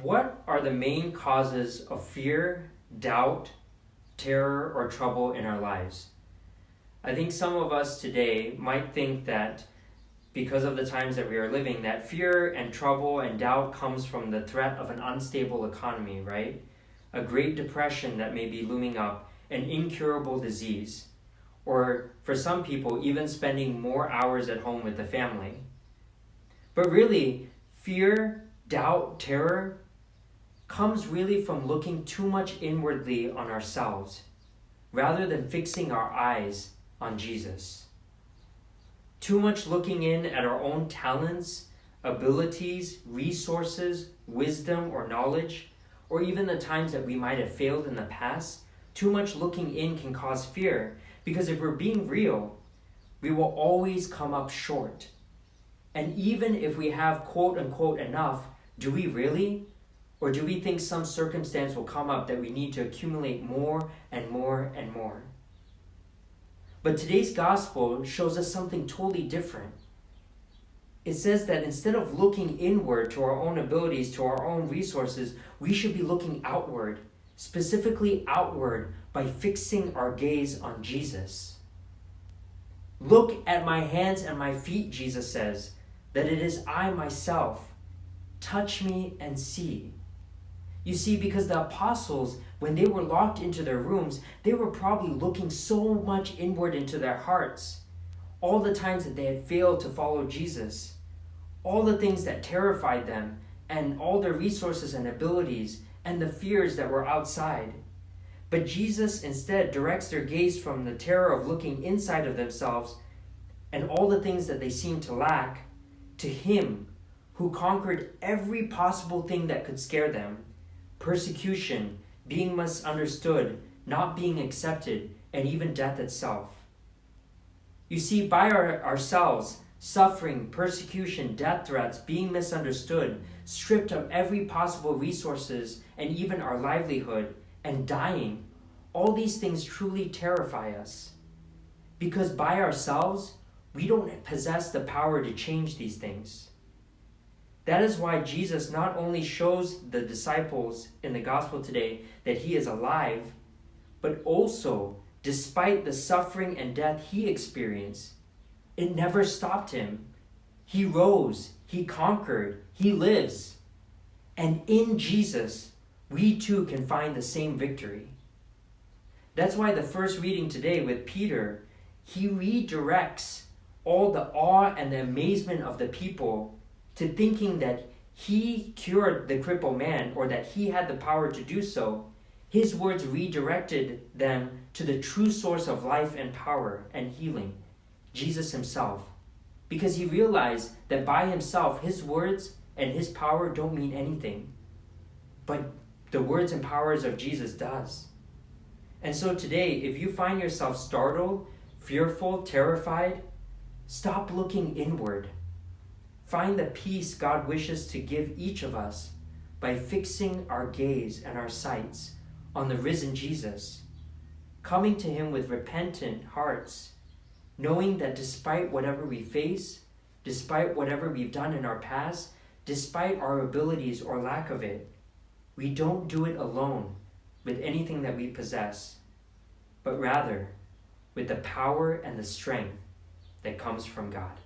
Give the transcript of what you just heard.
What are the main causes of fear, doubt, terror, or trouble in our lives? I think some of us today might think that because of the times that we are living, that fear and trouble and doubt comes from the threat of an unstable economy, right? A great depression that may be looming up, an incurable disease, or for some people, even spending more hours at home with the family. But really, fear, doubt, terror comes really from looking too much inwardly on ourselves, rather than fixing our eyes on Jesus. Too much looking in at our own talents, abilities, resources, wisdom, or knowledge, or even the times that we might have failed in the past. Too much looking in can cause fear, because if we're being real, we will always come up short. And even if we have quote unquote enough, do we really? Or do we think some circumstance will come up that we need to accumulate more and more and more? But today's gospel shows us something totally different. It says that instead of looking inward to our own abilities, to our own resources, we should be looking outward, specifically outward by fixing our gaze on Jesus. Look at my hands and my feet, Jesus says, that it is I myself. Touch me and see. You see, because the apostles, when they were locked into their rooms, they were probably looking so much inward into their hearts. All the times that they had failed to follow Jesus, all the things that terrified them, and all their resources and abilities, and the fears that were outside. But Jesus instead directs their gaze from the terror of looking inside of themselves and all the things that they seemed to lack to Him who conquered every possible thing that could scare them. Persecution, being misunderstood, not being accepted, and even death itself. You see, by ourselves, suffering, persecution, death threats, being misunderstood, stripped of every possible resources and even our livelihood, and dying, all these things truly terrify us. Because by ourselves, we don't possess the power to change these things. That is why Jesus not only shows the disciples in the gospel today that He is alive, but also, despite the suffering and death He experienced, it never stopped Him. He rose, He conquered, He lives. And in Jesus, we too can find the same victory. That's why the first reading today with Peter, he redirects all the awe and the amazement of the people to thinking that He cured the crippled man or that He had the power to do so. His words redirected them to the true source of life and power and healing, Jesus Himself. Because He realized that by Himself, His words and His power don't mean anything. But the words and powers of Jesus does. And so today, if you find yourself startled, fearful, terrified, stop looking inward. Find the peace God wishes to give each of us by fixing our gaze and our sights on the risen Jesus, coming to Him with repentant hearts, knowing that despite whatever we face, despite whatever we've done in our past, despite our abilities or lack of it, we don't do it alone with anything that we possess, but rather with the power and the strength that comes from God.